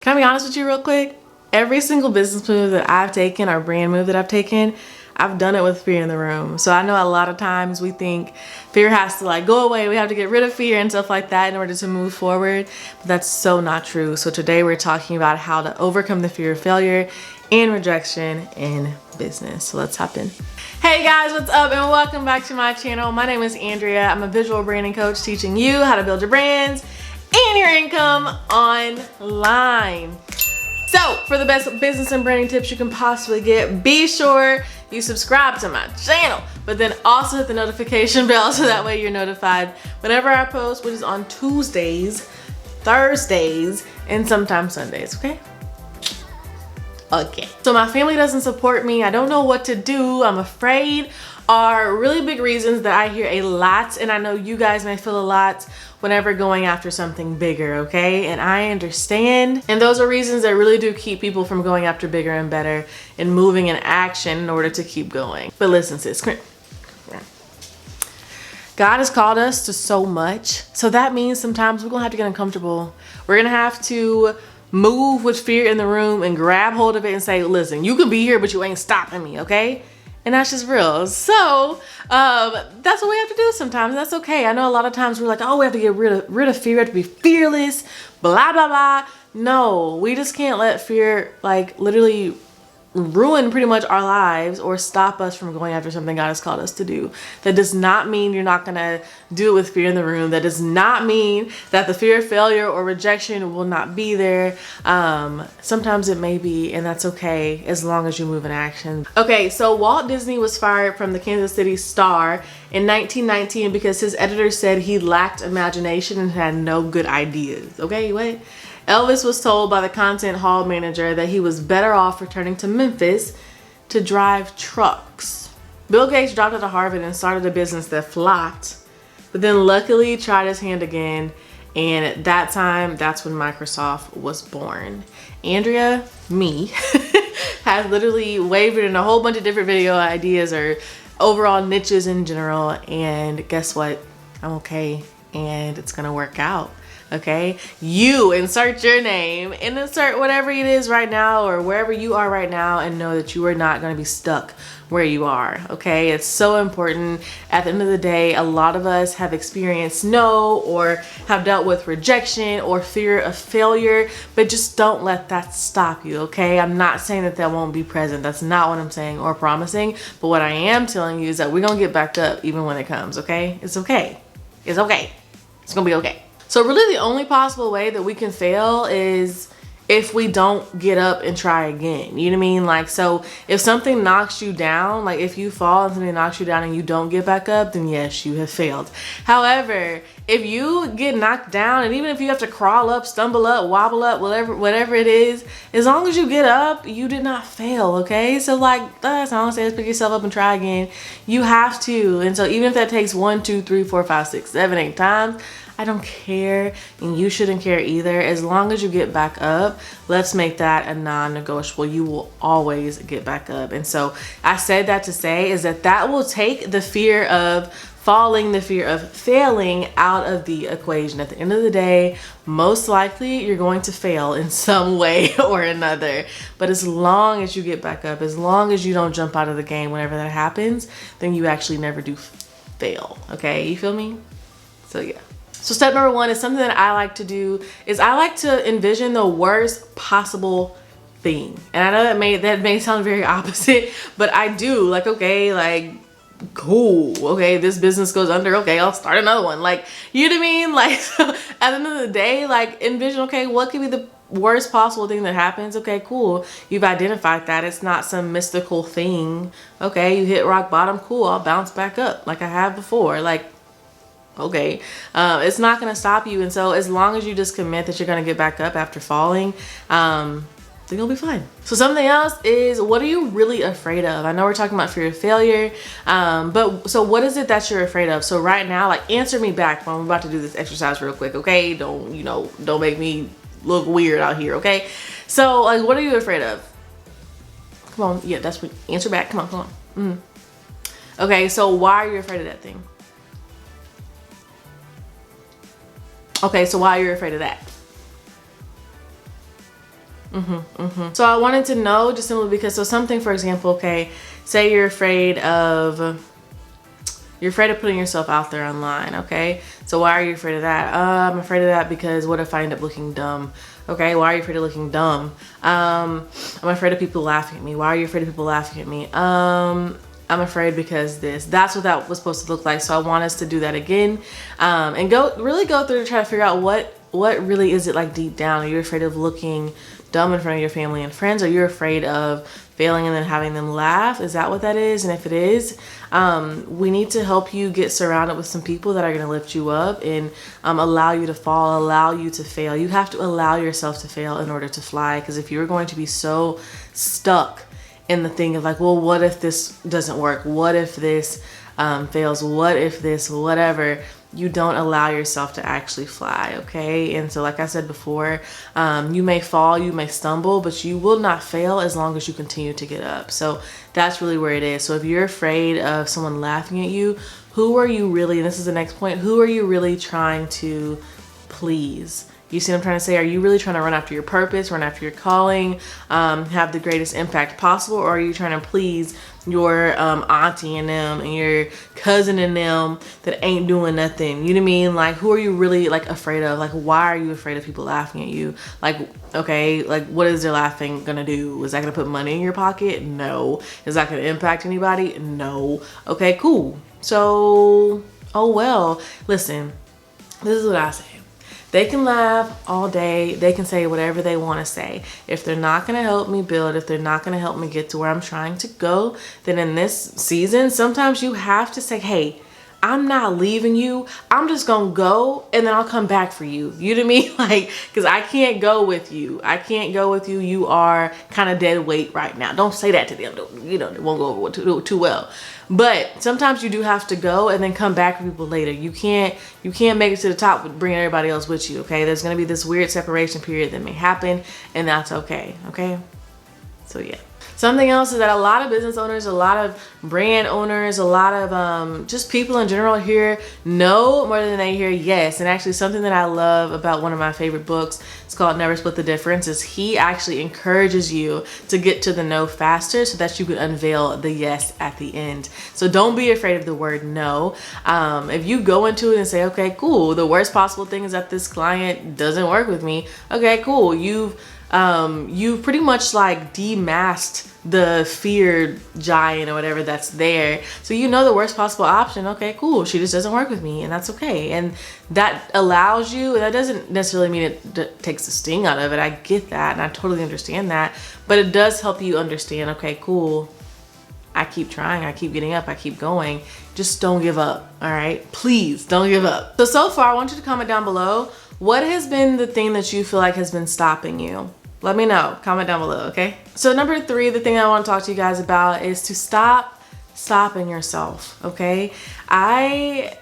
Can I be honest with you real quick? Every single business move that I've taken or brand move that I've taken, I've done it with fear in the room. So I know a lot of times we think fear has to like go away. We have to get rid of fear and stuff like that in order to move forward. But that's so not true. So today we're talking about how to overcome the fear of failure and rejection in business. So let's hop in. Hey guys, what's up and welcome back to my channel. My name is Andrea. I'm a visual branding coach teaching you how to build your brands and your income online. So for the best business and branding tips you can possibly get, be sure you subscribe to my channel, but then also hit the notification bell so that way you're notified whenever I post, which is on Tuesdays, Thursdays, and sometimes Sundays, okay? Okay. So my family doesn't support me. I don't know what to do. I'm afraid are really big reasons that I hear a lot, and I know you guys may feel a lot whenever going after something bigger, okay? And I understand. And those are reasons that really do keep people from going after bigger and better and moving in action in order to keep going. But listen, sis, come here. God has called us to so much. So that means sometimes we're gonna have to get uncomfortable. We're gonna have to move with fear in the room and grab hold of it and say, listen, you can be here, but you ain't stopping me, okay? And that's just real. So that's what we have to do sometimes. That's okay. I know a lot of times we're like, oh, we have to get rid of fear. We have to be fearless, blah, blah, blah. No, we just can't let fear like literally ruin pretty much our lives or stop us from going after something God has called us to do. That does not mean you're not gonna do it with fear in the room. That does not mean that the fear of failure or rejection will not be there. Sometimes it may be, and that's okay as long as you move in action. Okay, so Walt Disney was fired from the Kansas City Star in 1919 because his editor said he lacked imagination and had no good ideas. Okay, what? Elvis was told by the content hall manager that he was better off returning to Memphis to drive trucks. Bill Gates dropped out of Harvard and started a business that flopped, but then luckily tried his hand again, and at that time, that's when Microsoft was born. Andrea, me, has literally wavered in a whole bunch of different video ideas or overall niches in general, and guess what? I'm okay, and it's gonna work out. Okay, you insert your name and insert whatever it is right now or wherever you are right now, and know that you are not going to be stuck where you are. Okay, it's so important. At the end of the day, a lot of us have experienced no or have dealt with rejection or fear of failure, but just don't let that stop you. Okay, I'm not saying that that won't be present. That's not what I'm saying or promising, but what I am telling you is that we're gonna get back up even when it comes. Okay, it's okay. It's okay. It's gonna be okay. So really the only possible way that we can fail is if we don't get up and try again. You know what I mean? Like, so if something knocks you down, like if you fall and something knocks you down and you don't get back up, then yes, you have failed. However, if you get knocked down, and even if you have to crawl up, stumble up, wobble up, whatever it is, as long as you get up, you did not fail, okay? So like, that's all I'm saying is pick yourself up and try again. You have to. And so even if that takes 1, 2, 3, 4, 5, 6, 7, 8 times, I don't care, and you shouldn't care either. As long as you get back up, let's make that a non-negotiable. You will always get back up. And so I said that to say is that that will take the fear of falling, the fear of failing out of the equation. At the end of the day, most likely you're going to fail in some way or another. But as long as you get back up, as long as you don't jump out of the game whenever that happens, then you actually never do fail. Okay, you feel me? So yeah. So step number 1 is something that I like to do is I like to envision the worst possible thing. And I know that may sound very opposite, but I do. Like, okay, like, cool. Okay, this business goes under. Okay, I'll start another one. Like, you know what I mean? Like, so at the end of the day, like, envision, okay, what could be the worst possible thing that happens? Okay, cool. You've identified that. It's not some mystical thing. Okay, you hit rock bottom. Cool. I'll bounce back up like I have before. Like, okay, it's not going to stop you. And so as long as you just commit that you're going to get back up after falling, then you'll be fine. So something else is, what are you really afraid of? I know we're talking about fear of failure, but so what is it that you're afraid of? So right now, like, answer me back when I'm about to do this exercise real quick. Okay, don't make me look weird out here. Okay, so like, what are you afraid of? Come on, yeah, that's what, answer back. Come on. Okay, so why are you afraid of that thing? Okay, so why are you afraid of that? So I wanted to know, just simply because, so something, for example, okay, say you're afraid of putting yourself out there online, okay? So why are you afraid of that? I'm afraid of that because what if I end up looking dumb? Okay, why are you afraid of looking dumb? I'm afraid of people laughing at me. Why are you afraid of people laughing at me? I'm afraid because that's what that was supposed to look like. So I want us to do that again, and really go through to try to figure out what really is it like deep down. Are you afraid of looking dumb in front of your family and friends? Are you afraid of failing and then having them laugh? Is that what that is? And if it is, we need to help you get surrounded with some people that are going to lift you up and allow you to fall, allow you to fail. You have to allow yourself to fail in order to fly, because if you're going to be so stuck in the thing of like, well, what if this doesn't work? What if this fails? What if this, whatever, you don't allow yourself to actually fly, okay? And so like I said before, you may fall, you may stumble, but you will not fail as long as you continue to get up. So that's really where it is. So if you're afraid of someone laughing at you, who are you really, and this is the next point, who are you really trying to please? You see what I'm trying to say? Are you really trying to run after your purpose, run after your calling, have the greatest impact possible? Or are you trying to please your auntie and them and your cousin and them that ain't doing nothing? You know what I mean? Like, who are you really like afraid of? Like, why are you afraid of people laughing at you? Like, okay, like what is their laughing gonna do? Is that gonna put money in your pocket? No. Is that gonna impact anybody? No. Okay, cool. So, oh well, listen, this is what I say. They can laugh all day. They can say whatever they want to say. If they're not going to help me build, if they're not going to help me get to where I'm trying to go, then in this season, sometimes you have to say, hey, I'm not leaving you. I'm just going to go and then I'll come back for you. You know what I mean? Like, because I can't go with you. I can't go with you. You are kind of dead weight right now. Don't say that to them. You know, it won't go over too well. But sometimes you do have to go and then come back for people later. You can't make it to the top with bringing everybody else with you, okay? There's going to be this weird separation period that may happen, and that's okay, okay? So yeah. Something else is that a lot of business owners, a lot of brand owners, a lot of just people in general hear no more than they hear yes. And actually something that I love about one of my favorite books, it's called Never Split the Difference, is he actually encourages you to get to the no faster so that you can unveil the yes at the end. So don't be afraid of the word no. If you go into it and say, okay, cool, the worst possible thing is that this client doesn't work with me. Okay, cool. You pretty much like demasked the fear giant or whatever that's there. So you know the worst possible option. Okay, cool. She just doesn't work with me, and that's okay. And that allows you, and that doesn't necessarily mean it takes the sting out of it. I get that, and I totally understand that. But it does help you understand, okay, cool. I keep trying. I keep getting up. I keep going. Just don't give up. All right? Please don't give up. So far, I want you to comment down below. What has been the thing that you feel like has been stopping you? Let me know. Comment down below, okay? So number 3, the thing I want to talk to you guys about is to stop stopping yourself, okay? I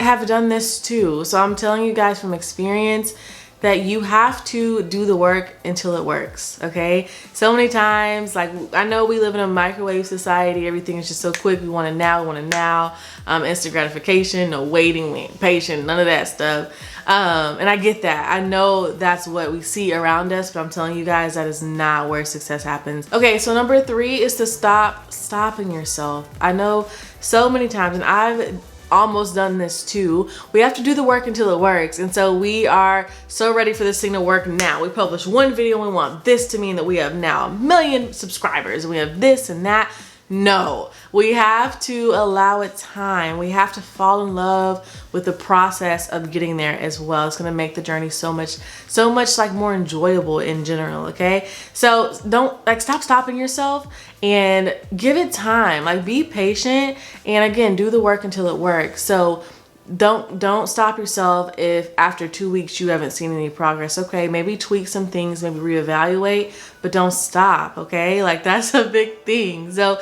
have done this too. So I'm telling you guys from experience that you have to do the work until it works, okay? So many times, like, I know we live in a microwave society. Everything is just so quick. We want it now, we want it now. Instant gratification, no waiting, we ain't patient, none of that stuff. And I get that. I know that's what we see around us, but I'm telling you guys that is not where success happens. Okay, so number 3 is to stop stopping yourself. I know so many times, and I've almost done this too. We have to do the work until it works. And so we are so ready for this thing to work now. We publish one video and we want this to mean that we have now 1 million subscribers and we have this and that. No, we have to allow it time. We have to fall in love with the process of getting there as well. It's going to make the journey so much like more enjoyable in general. Okay. So don't stop stopping yourself and give it time. Like, be patient and again, do the work until it works. So don't stop yourself if after 2 weeks you haven't seen any progress. Okay, maybe tweak some things, maybe reevaluate, but don't stop. Okay, like, that's a big thing. So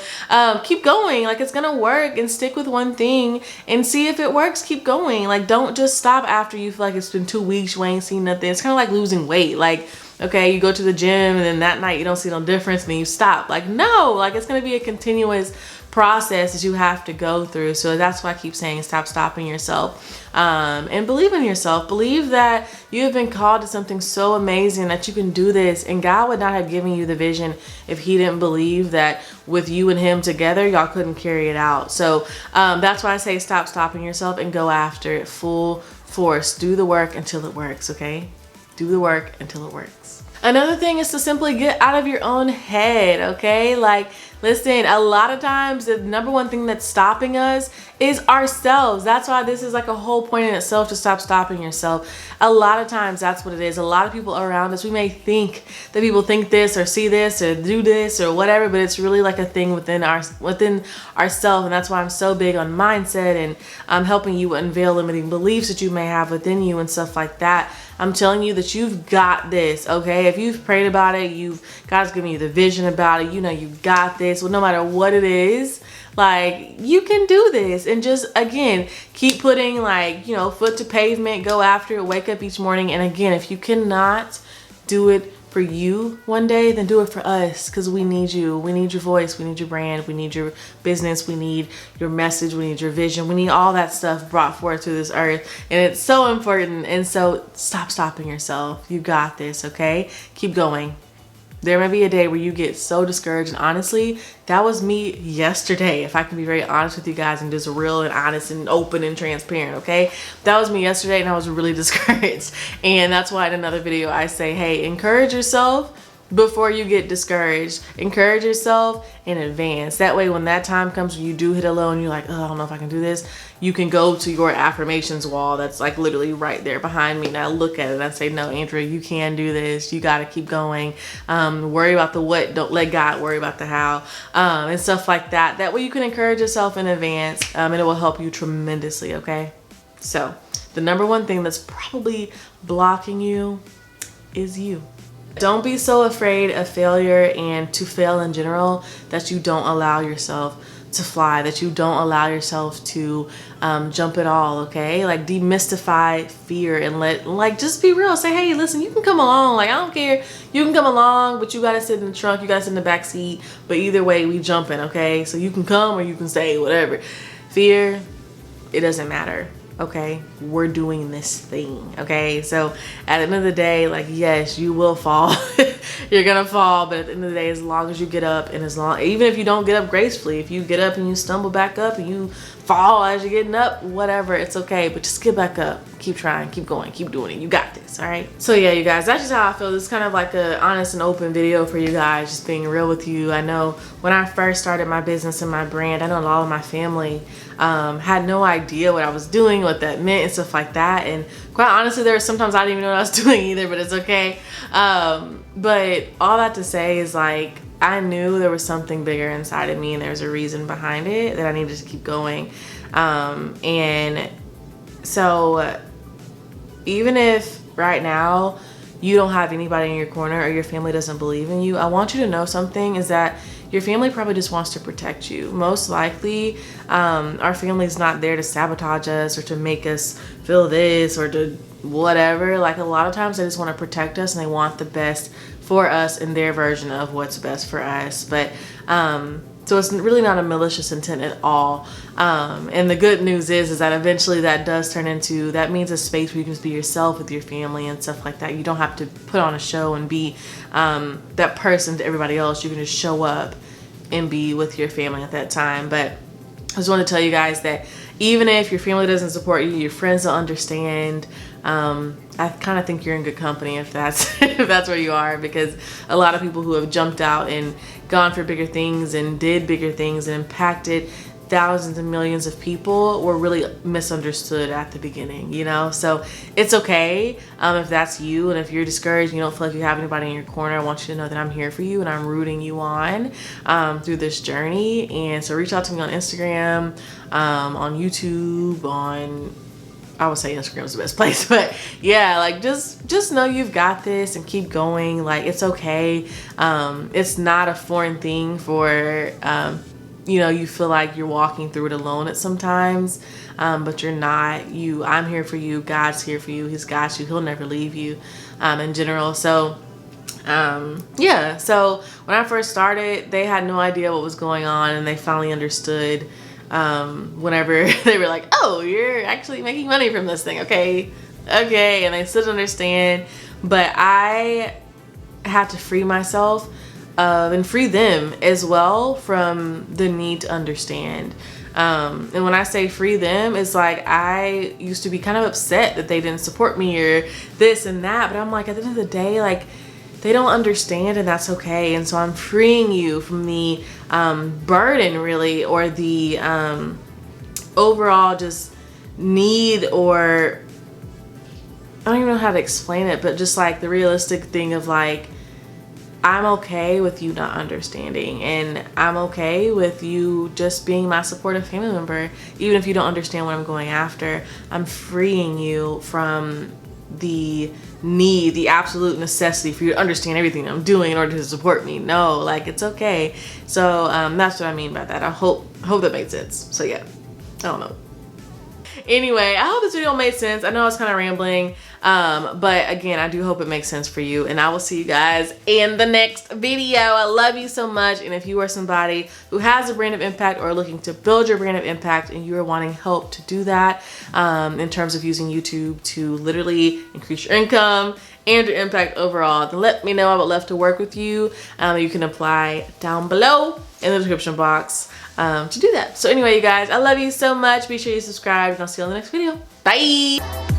keep going. Like, it's gonna work, and stick with one thing and see if it works. Keep going. Like, don't just stop after you feel like it's been 2 weeks, you ain't seen nothing. It's kind of like losing weight. Like, Okay, you go to the gym and then that night you don't see no difference and then you stop. Like, no, like it's gonna be a continuous process that you have to go through. So that's why I keep saying stop stopping yourself, and believe in yourself. Believe that you have been called to something so amazing that you can do this, and God would not have given you the vision if he didn't believe that with you and him together y'all couldn't carry it out. So that's why I say stop stopping yourself and go after it full force. Do the work until it works. Okay, do the work until it works. Another thing is to simply get out of your own head, okay? Like, listen, a lot of times the number one thing that's stopping us is ourselves. That's why this is like a whole point in itself, to stop stopping yourself. A lot of times that's what it is. A lot of people around us, we may think that people think this or see this or do this or whatever, but it's really like a thing within ourselves. And that's why I'm so big on mindset and helping you unveil limiting beliefs that you may have within you and stuff like that. I'm telling you that you've got this, okay? If you've prayed about it, God's giving you the vision about it, you know you got this. Well, no matter what it is, like, you can do this. And just, again, keep putting, like, you know, foot to pavement, go after it, wake up each morning. And again, if you cannot do it for you one day, then do it for us, because we need you. We need your voice. We need your brand. We need your business. We need your message. We need your vision. We need all that stuff brought forth to this earth. And it's so important. And so stop stopping yourself. You got this, okay? Keep going. There may be a day where you get so discouraged, and honestly, that was me yesterday, if I can be very honest with you guys and just real and honest and open and transparent, okay? That was me yesterday, and I was really discouraged. And that's why in another video I say, hey, encourage yourself before you get discouraged. Encourage yourself in advance. That way, when that time comes when you do hit a low and you're like, oh, I don't know if I can do this, you can go to your affirmations wall that's like literally right there behind me, and I look at it and I say, no, Andrea, you can do this. You got to keep going. Worry about the what, don't let God worry about the how, and stuff like that. That way you can encourage yourself in advance, and it will help you tremendously, okay? So the number one thing that's probably blocking you is you. Don't be so afraid of failure and to fail in general that you don't allow yourself to fly, that you don't allow yourself to jump at all, okay? Like, demystify fear and just be real. Say, hey, listen, you can come along. Like, I don't care. You can come along, but you gotta sit in the trunk. You gotta sit in the back seat. But either way, we jumping, okay? So you can come or you can stay, whatever. Fear, it doesn't matter. Okay, we're doing this thing. Okay, so at the end of the day, like, yes, you will fall. You're gonna fall, but at the end of the day, as long as you get up, and even if you don't get up gracefully, if you get up and you stumble back up and you fall as you're getting up, whatever, it's okay. But just get back up, keep trying, keep going, keep doing it. You got this. All right, so yeah, you guys, that's just how I feel. This is kind of like a honest and open video for you guys, just being real with you. I know when I first started my business and my brand, I know a lot of my family had no idea what I was doing, what that meant and stuff like that. And quite honestly, there were sometimes I didn't even know what I was doing either, but it's okay. But all that to say is, like, I knew there was something bigger inside of me, and there was a reason behind it that I needed to keep going. And so even if right now you don't have anybody in your corner or your family doesn't believe in you, I want you to know something, is that your family probably just wants to protect you. Most likely, our family's not there to sabotage us or to make us feel this or to whatever. Like, a lot of times they just want to protect us, and they want the best for us in their version of what's best for us. But so it's really not a malicious intent at all. And the good news is that eventually that does turn into, that means a space where you can just be yourself with your family and stuff like that. You don't have to put on a show and be that person to everybody else. You can just show up and be with your family at that time. But I just want to tell you guys that even if your family doesn't support you, your friends don't understand, I kind of think you're in good company if that's if that's where you are, because a lot of people who have jumped out and gone for bigger things and did bigger things and impacted thousands and millions of people were really misunderstood at the beginning, you know? So it's okay if that's you, and if you're discouraged and you don't feel like you have anybody in your corner, I want you to know that I'm here for you and I'm rooting you on through this journey. And so reach out to me on Instagram, on YouTube, I would say Instagram is the best place, but yeah, like, just know you've got this and keep going. Like, it's okay. It's not a foreign thing for, you know, you feel like you're walking through it alone at sometimes, but you're not. I'm here for you. God's here for you. He's got you. He'll never leave you, in general. So Yeah, so when I first started, they had no idea what was going on, and they finally understood whenever they were like, oh, you're actually making money from this thing. Okay, and they still don't understand, but I had to free myself and free them as well from the need to understand. And when I say free them, it's like I used to be kind of upset that they didn't support me or this and that, but I'm like, at the end of the day, like, they don't understand, and that's okay. And so I'm freeing you from the burden, really, or the overall just need, or I don't even know how to explain it, but just like the realistic thing of like, I'm okay with you not understanding, and I'm okay with you just being my supportive family member, even if you don't understand what I'm going after. I'm freeing you from the need, the absolute necessity for you to understand everything I'm doing in order to support me. No, like, it's okay. So that's what I mean by that. I hope that made sense. So yeah, I don't know. Anyway, I hope this video made sense. I know I was kind of rambling, but again, I do hope it makes sense for you, and I will see you guys in the next video. I love you so much, and if you are somebody who has a brand of impact or looking to build your brand of impact, and you are wanting help to do that in terms of using YouTube to literally increase your income and your impact overall, then let me know. I would love to work with you. You can apply down below in the description box to do that. So anyway, you guys, I love you so much. Be sure you subscribe, and I'll see you on the next video. Bye.